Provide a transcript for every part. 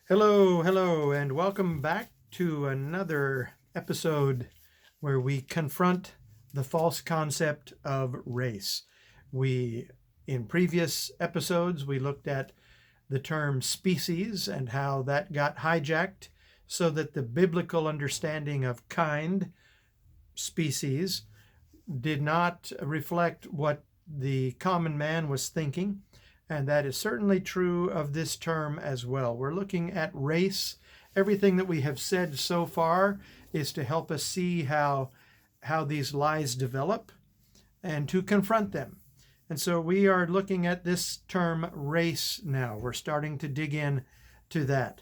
Hello, and welcome back to another episode where we confront the false concept of race. In previous episodes, we looked at the term species and how that got hijacked so that the biblical understanding of kind, species, did not reflect what the common man was thinking. And that is certainly true of this term as well. We're looking at race. Everything that we have said so far is to help us see how these lies develop and to confront them. And so we are looking at this term race now. We're starting to dig in to that.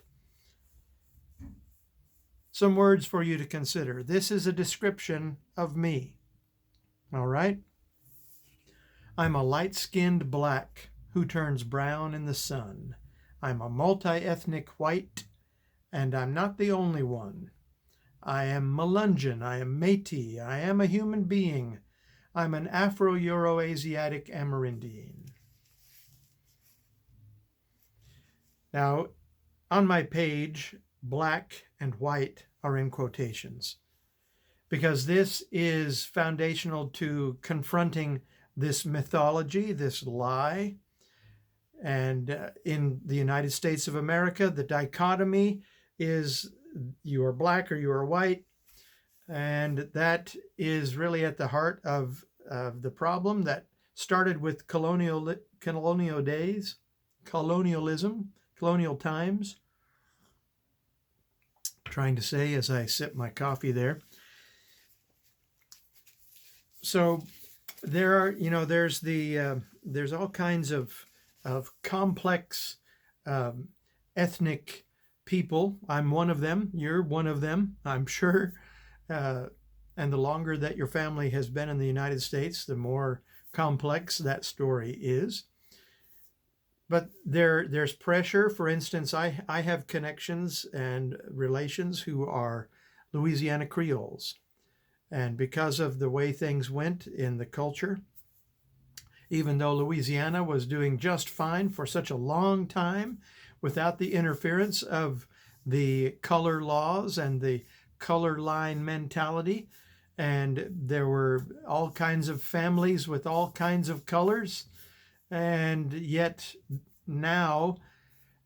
Some words for you to consider. This is a description of me. All right? I'm a light-skinned black who turns brown in the sun. I'm a multi-ethnic white, and I'm not the only one. I am Melungeon, I am Métis, I am a human being. I'm an Afro-Euro-Asiatic Amerindian. Now, on my page, black and white are in quotations because this is foundational to confronting this mythology, this lie. And in the United States of America, the dichotomy is you are black or you are white. And that is really at the heart of the problem that started with colonial days, colonialism, colonial times. Trying to say as I sip my coffee there. So there are, there's all kinds of complex ethnic people. I'm one of them. You're one of them, I'm sure. And the longer that your family has been in the United States, the more complex that story is. But there's pressure. For instance, I have connections and relations who are Louisiana Creoles. And because of the way things went in the culture, even though Louisiana was doing just fine for such a long time without the interference of the color laws and the color line mentality, and there were all kinds of families with all kinds of colors, and yet now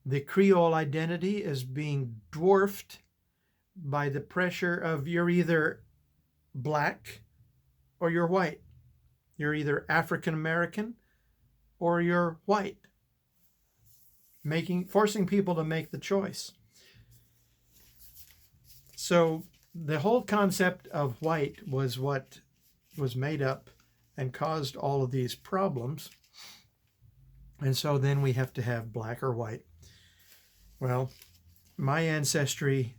the Creole identity is being dwarfed by the pressure of you're either black or you're white. You're either African American or you're white, forcing people to make the choice. So the whole concept of white was what was made up and caused all of these problems. And so then we have to have black or white. Well, my ancestry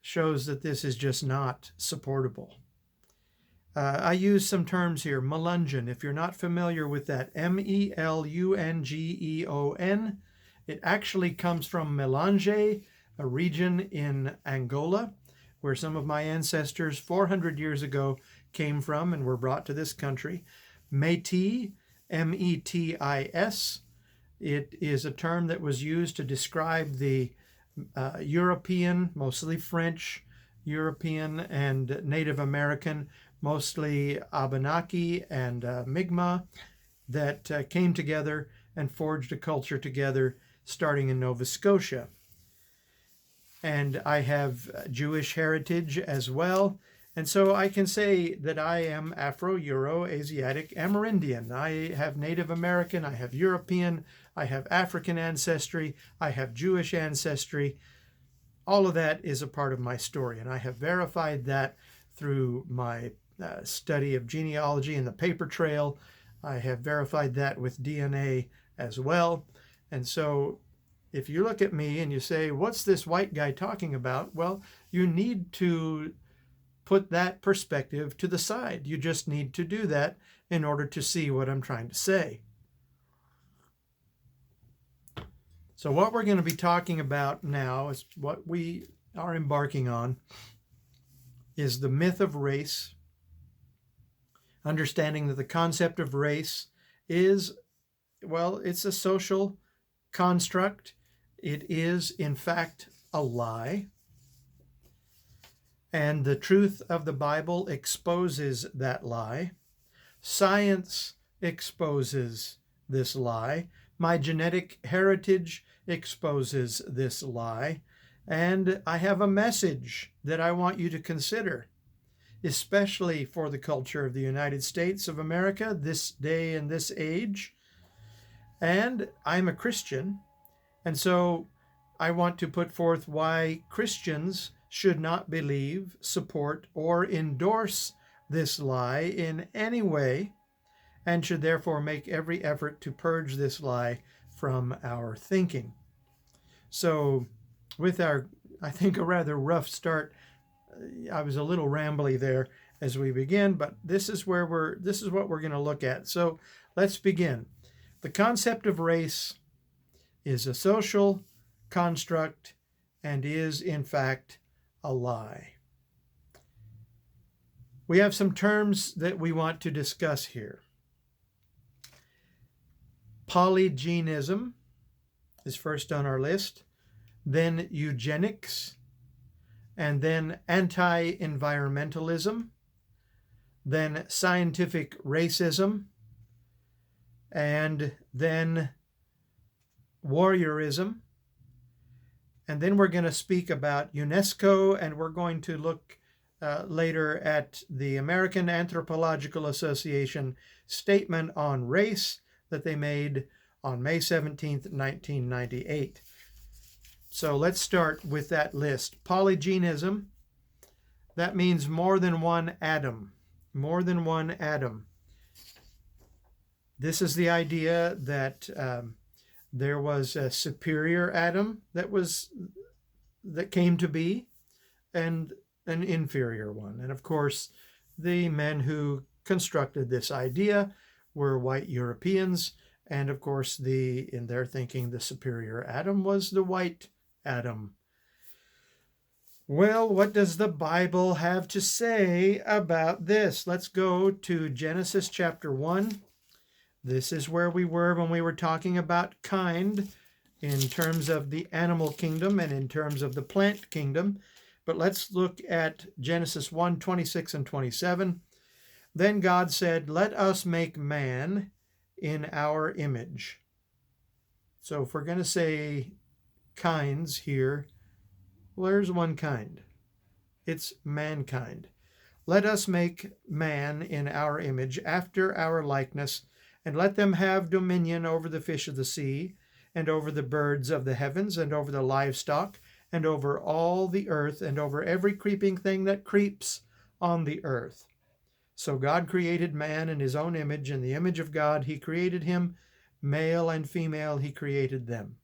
shows that this is just not supportable. I use some terms here. Melungeon, if you're not familiar with that, Melungeon. It actually comes from Melange, a region in Angola, where some of my ancestors 400 years ago came from and were brought to this country. Métis, Metis. It is a term that was used to describe the European, mostly French, European and Native American, mostly Abenaki and Mi'kmaq, that came together and forged a culture together starting in Nova Scotia. And I have Jewish heritage as well. And so I can say that I am Afro-Euro-Asiatic Amerindian. I have Native American, I have European, I have African ancestry, I have Jewish ancestry. All of that is a part of my story, and I have verified that through my study of genealogy and the paper trail. I have verified that with DNA as well. And so if you look at me and you say, what's this white guy talking about? Well, you need to put that perspective to the side. You just need to do that in order to see what I'm trying to say. So what we're going to be talking about now is what we are embarking on is the myth of race, understanding that the concept of race is, well, it's a social construct. It is, in fact, a lie. And the truth of the Bible exposes that lie. Science exposes this lie. My genetic heritage exposes this lie. And I have a message that I want you to consider, especially for the culture of the United States of America, this day and this age. And I'm a Christian, and so I want to put forth why Christians should not believe, support, or endorse this lie in any way, and should therefore make every effort to purge this lie from our thinking. So, with our, I think, a rather rough start, I was a little rambly there as we begin, but this is what we're going to look at. So, let's begin. The concept of race is a social construct and is, in fact, a lie. We have some terms that we want to discuss here. Polygenism is first on our list, then eugenics, and then anti-environmentalism, then scientific racism, and then warriorism. And then we're going to speak about UNESCO, and we're going to look later at the American Anthropological Association statement on race that they made on May 17th, 1998. So let's start with that list. Polygenism, that means more than one atom. More than one atom. This is the idea that there was a superior atom that came to be, and an inferior one. And of course, the men who constructed this idea were white Europeans, and of course, in their thinking, the superior atom was the white atom. Well, what does the Bible have to say about this? Let's go to Genesis chapter 1. This is where we were when we were talking about kind in terms of the animal kingdom and in terms of the plant kingdom. But let's look at Genesis 1, 26 and 27. Then God said, "Let us make man in our image." So if we're going to say kinds here, well, there's one kind. It's mankind. Let us make man in our image, after our likeness, and let them have dominion over the fish of the sea, and over the birds of the heavens, and over the livestock, and over all the earth, and over every creeping thing that creeps on the earth. So God created man in his own image. In the image of God he created him. Male and female he created them.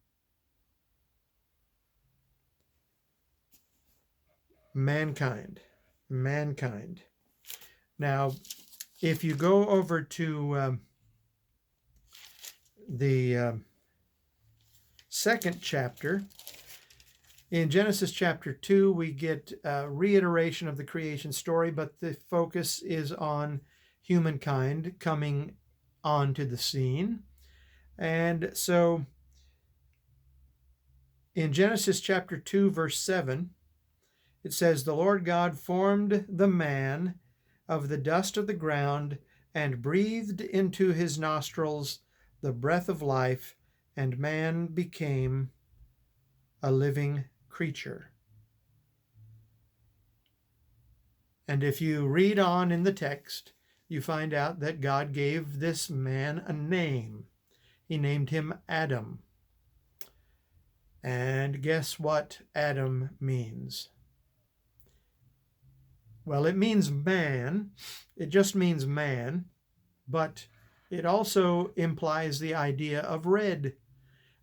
Mankind. Now, if you go over to the second chapter, in Genesis chapter 2, we get a reiteration of the creation story, but the focus is on humankind coming onto the scene. And so in Genesis chapter 2, verse 7, it says, "The Lord God formed the man of the dust of the ground and breathed into his nostrils the breath of life, and man became a living creature." And if you read on in the text, you find out that God gave this man a name. He named him Adam. And guess what Adam means? Well, it means man. It just means man, but it also implies the idea of red.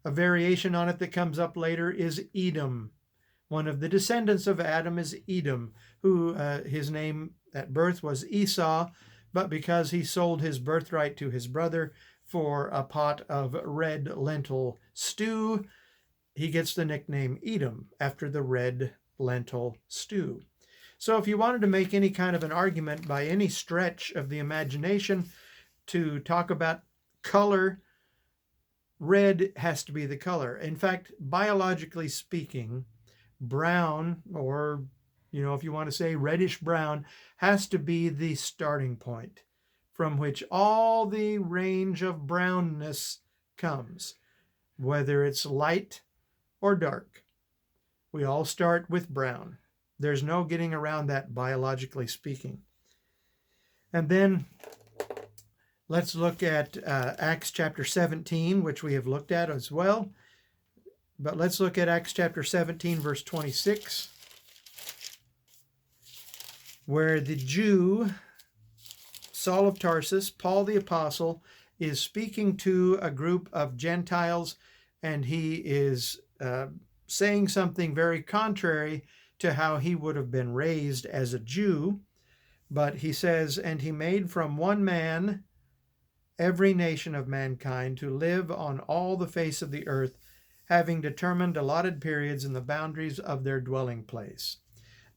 A variation on it that comes up later is Edom. One of the descendants of Adam is Edom, who his name at birth was Esau, but because he sold his birthright to his brother for a pot of red lentil stew, he gets the nickname Edom after the red lentil stew. So if you wanted to make any kind of an argument by any stretch of the imagination to talk about color red has to be the color. In fact, biologically speaking, brown, or if you want to say reddish brown, has to be the starting point from which all the range of brownness comes, whether it's light or dark. We all start with brown. There's no getting around that, biologically speaking. And then let's look at Acts chapter 17, which we have looked at as well. But let's look at Acts chapter 17, verse 26, where the Jew, Saul of Tarsus, Paul the Apostle, is speaking to a group of Gentiles, and he is saying something very contrary to how he would have been raised as a Jew. But he says, "And he made from one man every nation of mankind to live on all the face of the earth, having determined allotted periods and the boundaries of their dwelling place."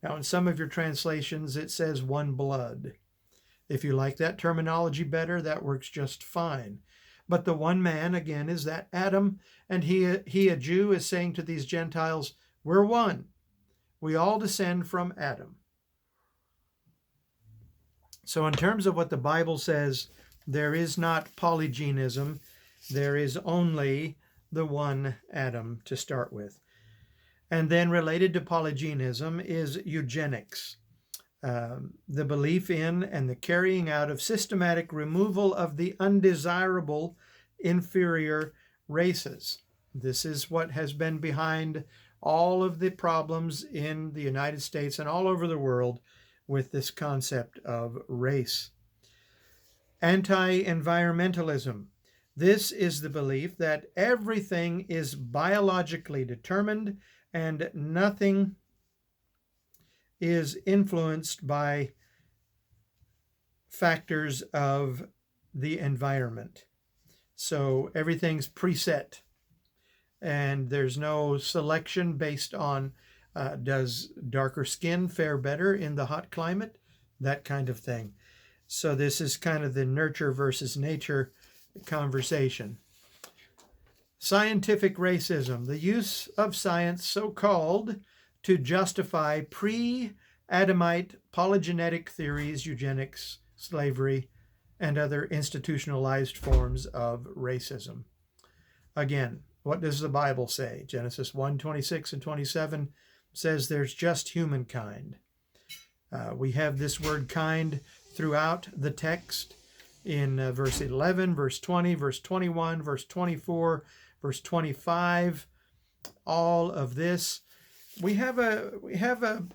Now, in some of your translations, it says one blood. If you like that terminology better, that works just fine. But the one man, again, is that Adam, and he, a Jew, is saying to these Gentiles, we're one. We all descend from Adam. So in terms of what the Bible says, there is not polygenism. There is only the one Adam to start with. And then related to polygenism is eugenics, the belief in and the carrying out of systematic removal of the undesirable inferior races. This is what has been behind all of the problems in the United States and all over the world with this concept of race. Anti-environmentalism. This is the belief that everything is biologically determined and nothing is influenced by factors of the environment. So everything's preset, and there's no selection based on does darker skin fare better in the hot climate, that kind of thing. So this is kind of the nurture versus nature conversation. Scientific racism, the use of science, so-called, to justify pre-Adamite polygenetic theories, eugenics, slavery, and other institutionalized forms of racism. Again, what does the Bible say? Genesis 1:26 and 27 says there's just humankind. We have this word kind throughout the text in verse 11, verse 20, verse 21, verse 24, verse 25, all of this. We have a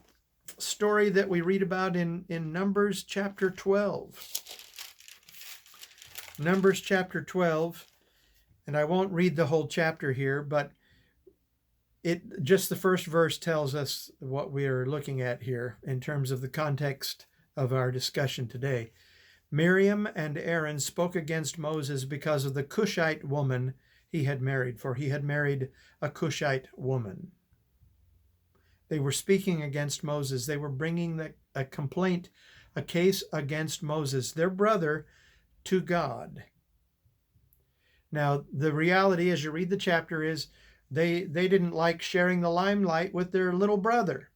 story that we read about in Numbers chapter 12. Numbers chapter 12, and I won't read the whole chapter here, but just the first verse tells us what we are looking at here in terms of the context of our discussion today. Miriam and Aaron spoke against Moses because of the Cushite woman he had married, for he had married a Cushite woman. They were speaking against Moses. They were bringing a complaint, a case against Moses, their brother, to God. Now, the reality as you read the chapter is they didn't like sharing the limelight with their little brother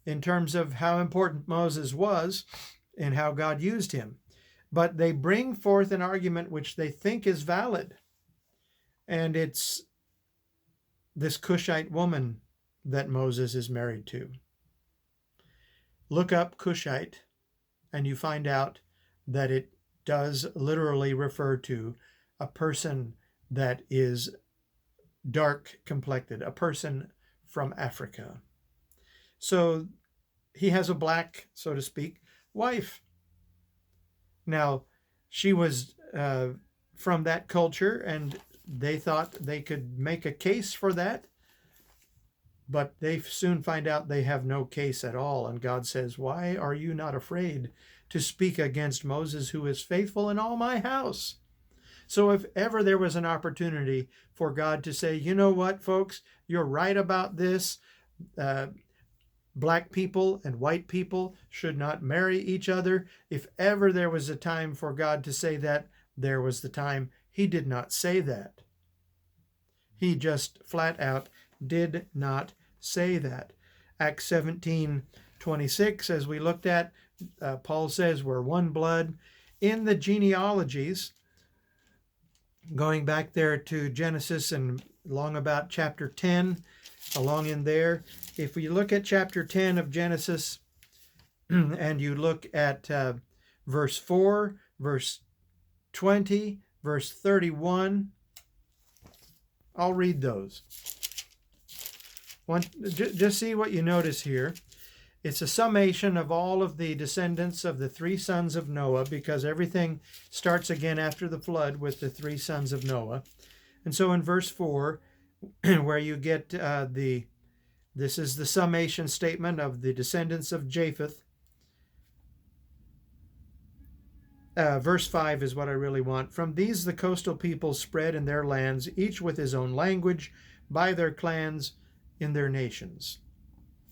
in terms of how important Moses was and how God used him. But they bring forth an argument which they think is valid. And it's this Cushite woman that Moses is married to. Look up Cushite and you find out that it does literally refer to a person that is dark complected, a person from Africa. So he has a black, so to speak, wife. Now, she was from that culture, and they thought they could make a case for that, but they soon find out they have no case at all. And God says, "Why are you not afraid to speak against Moses, who is faithful in all my house?" So if ever there was an opportunity for God to say, you know what, folks, you're right about this. Black people and white people should not marry each other. If ever there was a time for God to say that, there was the time. He did not say that. He just flat out did not say that. Acts 17:26, as we looked at, Paul says we're one blood. In the genealogies, going back there to Genesis and along about chapter 10, along in there, if we look at chapter 10 of Genesis and you look at verse 4, verse 20, verse 31, I'll read those. Just see what you notice here. It's a summation of all of the descendants of the three sons of Noah, because everything starts again after the flood with the three sons of Noah. And so in verse 4, where you get this is the summation statement of the descendants of Japheth. Verse 5 is what I really want. From these the coastal peoples spread in their lands, each with his own language, by their clans in their nations.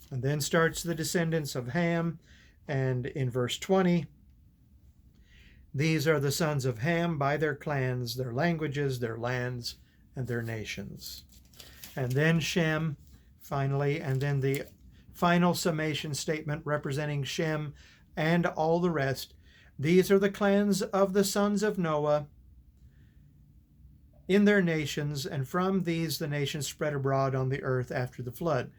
And then starts the descendants of Ham, and in verse 20, these are the sons of Ham by their clans, their languages, their lands, and their nations. And then Shem, finally, and then the final summation statement representing Shem and all the rest. These are the clans of the sons of Noah in their nations, and from these the nations spread abroad on the earth after the flood.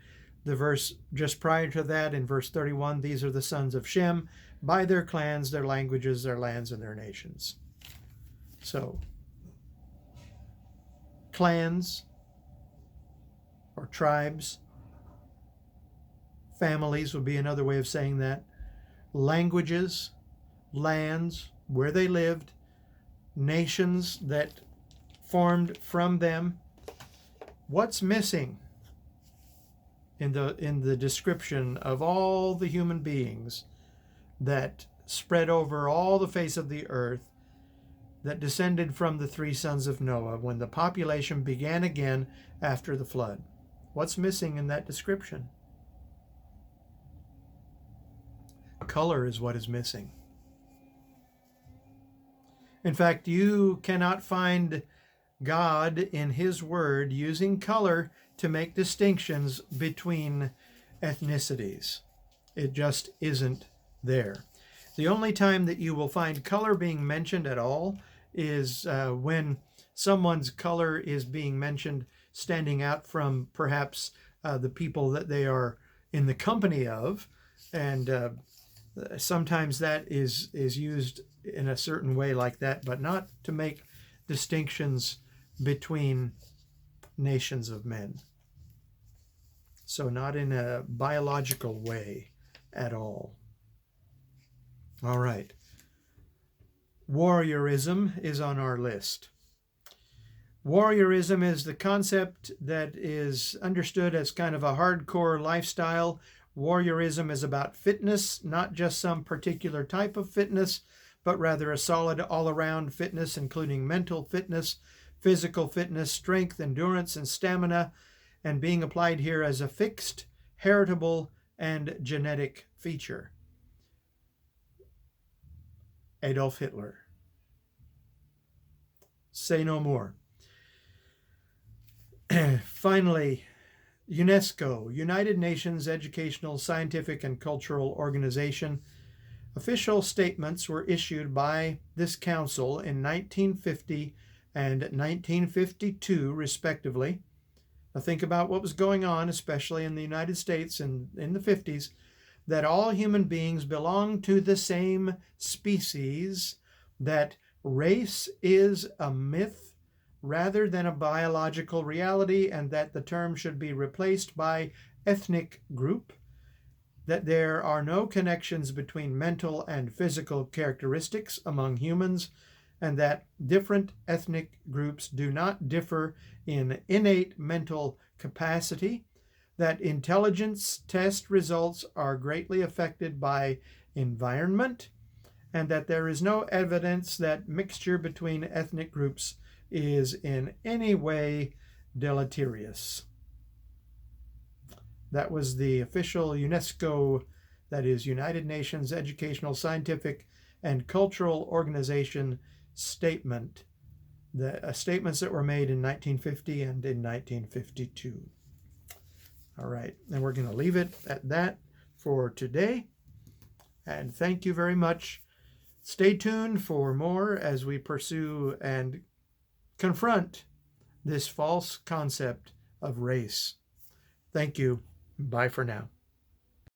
The verse just prior to that, in verse 31, these are the sons of Shem by their clans, their languages, their lands, and their nations. So, clans or tribes, families would be another way of saying that, languages, lands, where they lived, nations that formed from them. What's missing in the description of all the human beings that spread over all the face of the earth, that descended from the three sons of Noah when the population began again after the flood? What's missing in that description? Color is what is missing. In fact, you cannot find God in His Word using color to make distinctions between ethnicities. It just isn't there. The only time that you will find color being mentioned at all is when someone's color is being mentioned standing out from perhaps the people that they are in the company of, and sometimes that is used in a certain way like that, but not to make distinctions between nations of men. So not in a biological way at all. All right. Warriorism is on our list. Warriorism is the concept that is understood as kind of a hardcore lifestyle. Warriorism is about fitness, not just some particular type of fitness, but rather a solid all-around fitness, including mental fitness, physical fitness, strength, endurance, and stamina, and being applied here as a fixed, heritable, and genetic feature. Adolf Hitler. Say no more. Finally, UNESCO, United Nations Educational, Scientific, and Cultural Organization. Official statements were issued by this council in 1950 and 1952, respectively. Now think about what was going on, especially in the United States in the 50s, that all human beings belong to the same species, that race is a myth rather than a biological reality, and that the term should be replaced by ethnic group, that there are no connections between mental and physical characteristics among humans, and that different ethnic groups do not differ in innate mental capacity, that intelligence test results are greatly affected by environment, and that there is no evidence that mixture between ethnic groups is in any way deleterious. That was the official UNESCO, that is United Nations Educational, Scientific, and Cultural Organization statement the statements that were made in 1950 and in 1952. All right, and we're going to leave it at that for today. And thank you very much. Stay tuned for more as we pursue and confront this false concept of race. Thank you. Bye for now.